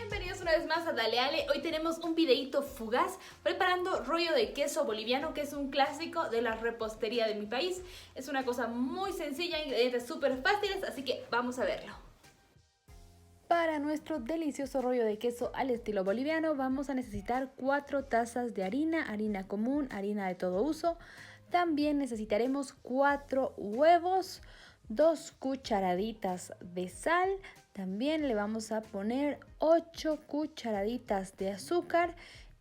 Bienvenidos una vez más a Dale Ale. Hoy tenemos un videito fugaz preparando rollo de queso boliviano, que es un clásico de la repostería de mi país. Es una cosa muy sencilla, ingredientes súper fáciles, así que vamos a verlo. Para nuestro delicioso rollo de queso al estilo boliviano vamos a necesitar 4 tazas de harina común, harina de todo uso. También necesitaremos 4 huevos, 2 cucharaditas de sal. También le vamos a poner 8 cucharaditas de azúcar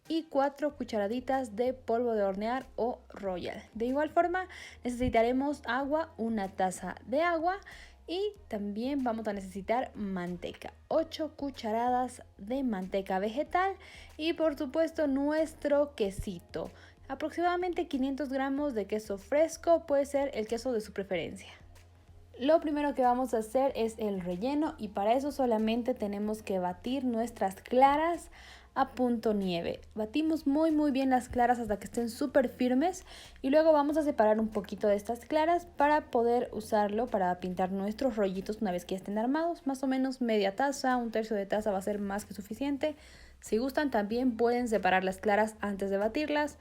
y 4 cucharaditas de polvo de hornear o royal. De igual forma necesitaremos agua, una taza de agua. Y también vamos a necesitar manteca, 8 cucharadas de manteca vegetal y por supuesto nuestro quesito, aproximadamente 500 gramos de queso fresco, puede ser el queso de su preferencia. Lo primero que vamos a hacer es el relleno y para eso solamente tenemos que batir nuestras claras a punto nieve. Batimos muy bien las claras hasta que estén súper firmes y luego vamos a separar un poquito de estas claras para poder usarlo para pintar nuestros rollitos una vez que estén armados. Más o menos media taza, un tercio de taza va a ser más que suficiente. Si gustan también pueden separar las claras antes de batirlas.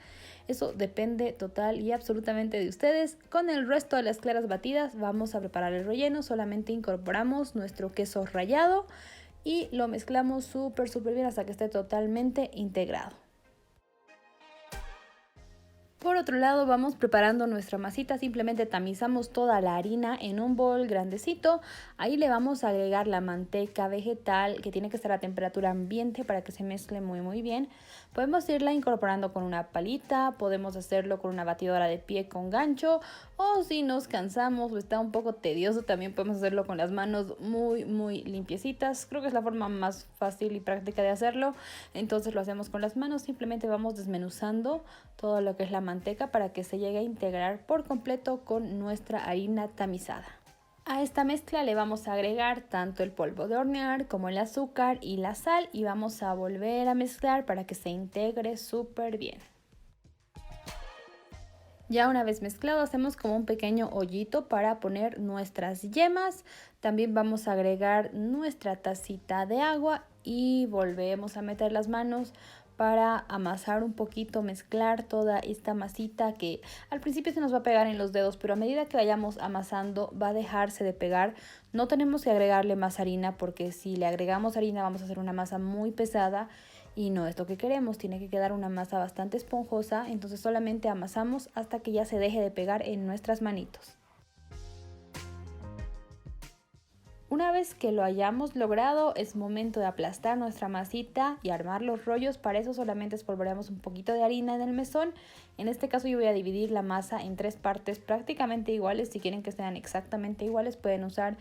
Eso depende total y absolutamente de ustedes. Con el resto de las claras batidas vamos a preparar el relleno. Solamente incorporamos nuestro queso rallado y lo mezclamos súper bien hasta que esté totalmente integrado. Por otro lado vamos preparando nuestra masita, simplemente tamizamos toda la harina en un bol grandecito, ahí le vamos a agregar la manteca vegetal que tiene que estar a temperatura ambiente para que se mezcle muy bien. Podemos irla incorporando con una palita, podemos hacerlo con una batidora de pie con gancho o si nos cansamos o está un poco tedioso también podemos hacerlo con las manos muy limpiecitas. Creo que es la forma más fácil y práctica de hacerlo, entonces lo hacemos con las manos, simplemente vamos desmenuzando todo lo que es la manteca para que se llegue a integrar por completo con nuestra harina tamizada. A esta mezcla le vamos a agregar tanto el polvo de hornear como el azúcar y la sal y vamos a volver a mezclar para que se integre súper bien. Ya una vez mezclado hacemos como un pequeño hoyito para poner nuestras yemas. También vamos a agregar nuestra tacita de agua y volvemos a meter las manos para amasar un poquito, mezclar toda esta masita que al principio se nos va a pegar en los dedos, pero a medida que vayamos amasando va a dejarse de pegar. No tenemos que agregarle más harina porque si le agregamos harina vamos a hacer una masa muy pesada y no es lo que queremos, tiene que quedar una masa bastante esponjosa, entonces solamente amasamos hasta que ya se deje de pegar en nuestras manitos. Una vez que lo hayamos logrado, es momento de aplastar nuestra masita y armar los rollos. Para eso solamente espolvoreamos un poquito de harina en el mesón. En este caso yo voy a dividir la masa en 3 partes prácticamente iguales. Si quieren que sean exactamente iguales pueden usar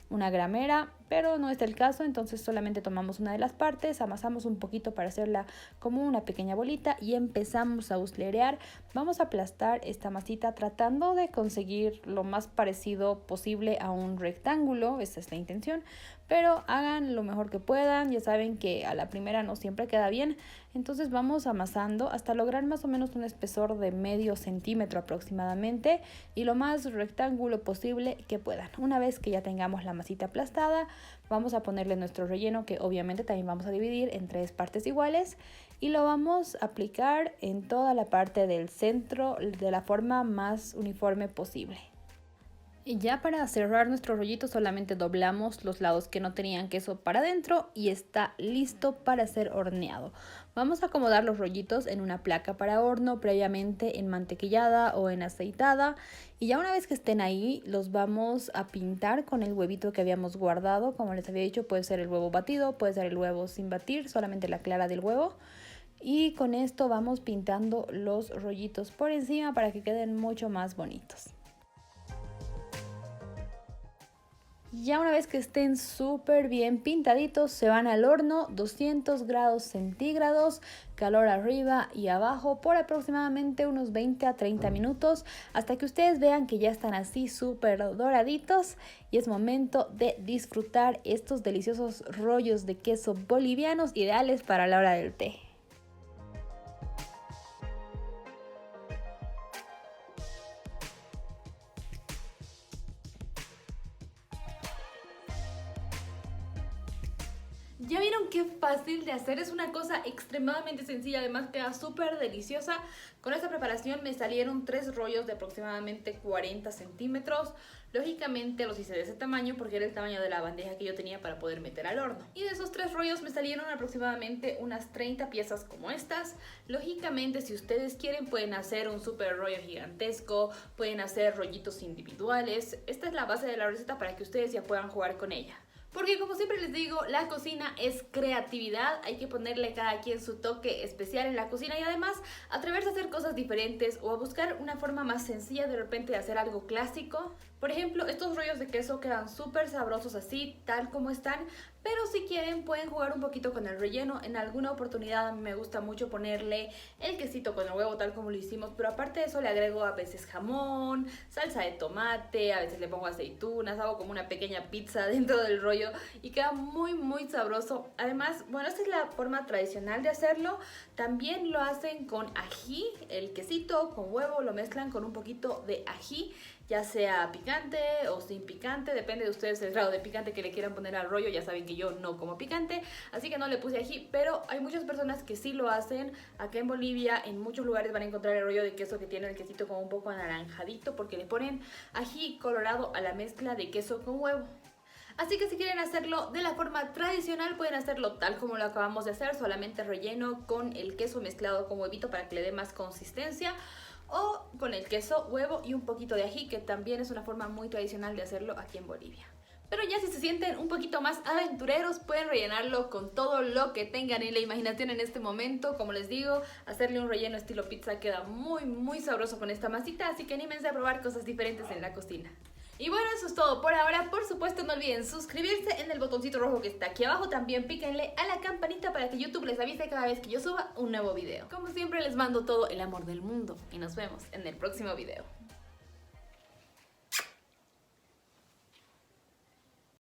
una gramera, pero no es el caso, entonces solamente tomamos una de las partes, amasamos un poquito para hacerla como una pequeña bolita y empezamos a buslerear. Vamos a aplastar esta masita tratando de conseguir lo más parecido posible a un rectángulo, esa es la intención, pero hagan lo mejor que puedan, ya saben que a la primera no siempre queda bien, entonces vamos amasando hasta lograr más o menos un espesor de medio centímetro aproximadamente y lo más rectángulo posible que puedan. Una vez que ya tengamos la masita aplastada, vamos a ponerle nuestro relleno que obviamente también vamos a dividir en 3 partes iguales y lo vamos a aplicar en toda la parte del centro de la forma más uniforme posible. Y ya para cerrar nuestro rollito solamente doblamos los lados que no tenían queso para adentro y está listo para ser horneado. Vamos a acomodar los rollitos en una placa para horno previamente enmantequillada o en aceitada y ya una vez que estén ahí los vamos a pintar con el huevito que habíamos guardado. Como les había dicho, puede ser el huevo batido, puede ser el huevo sin batir, solamente la clara del huevo. Y con esto vamos pintando los rollitos por encima para que queden mucho más bonitos. Ya una vez que estén súper bien pintaditos, se van al horno 200 grados centígrados, calor arriba y abajo por aproximadamente unos 20 a 30 minutos hasta que ustedes vean que ya están así súper doraditos y es momento de disfrutar estos deliciosos rollos de queso bolivianos ideales para la hora del té. ¿Ya vieron qué fácil de hacer? Es una cosa extremadamente sencilla, además queda súper deliciosa. Con esta preparación me salieron 3 rollos de aproximadamente 40 centímetros. Lógicamente los hice de ese tamaño porque era el tamaño de la bandeja que yo tenía para poder meter al horno. Y de esos 3 rollos me salieron aproximadamente unas 30 piezas como estas. Lógicamente, si ustedes quieren pueden hacer un super rollo gigantesco, pueden hacer rollitos individuales. Esta es la base de la receta para que ustedes ya puedan jugar con ella. Porque como siempre les digo, la cocina es creatividad, hay que ponerle cada quien su toque especial en la cocina y además atreverse a hacer cosas diferentes o a buscar una forma más sencilla de repente de hacer algo clásico. Por ejemplo, estos rollos de queso quedan súper sabrosos así, tal como están, pero si quieren pueden jugar un poquito con el relleno. En alguna oportunidad a mí me gusta mucho ponerle el quesito con el huevo tal como lo hicimos, pero aparte de eso le agrego a veces jamón, salsa de tomate, a veces le pongo aceitunas, hago como una pequeña pizza dentro del rollo y queda muy sabroso. Además, bueno, esta es la forma tradicional de hacerlo. También lo hacen con ají, el quesito con huevo, lo mezclan con un poquito de ají, ya sea picante o sin picante, depende de ustedes el grado de picante que le quieran poner al rollo. Ya saben que yo no como picante, así que no le puse ají, pero hay muchas personas que sí lo hacen. Acá en Bolivia, en muchos lugares van a encontrar el rollo de queso que tiene el quesito como un poco anaranjadito porque le ponen ají colorado a la mezcla de queso con huevo. Así que si quieren hacerlo de la forma tradicional pueden hacerlo tal como lo acabamos de hacer, solamente relleno con el queso mezclado con huevito para que le dé más consistencia, o con el queso, huevo y un poquito de ají, que también es una forma muy tradicional de hacerlo aquí en Bolivia. Pero ya si se sienten un poquito más aventureros pueden rellenarlo con todo lo que tengan en la imaginación en este momento. Como les digo, hacerle un relleno estilo pizza queda muy sabroso con esta masita, así que anímense a probar cosas diferentes en la cocina. Y bueno, eso es todo por ahora. Por supuesto, no olviden suscribirse en el botoncito rojo que está aquí abajo. También píquenle a la campanita para que YouTube les avise cada vez que yo suba un nuevo video. Como siempre, les mando todo el amor del mundo y nos vemos en el próximo video.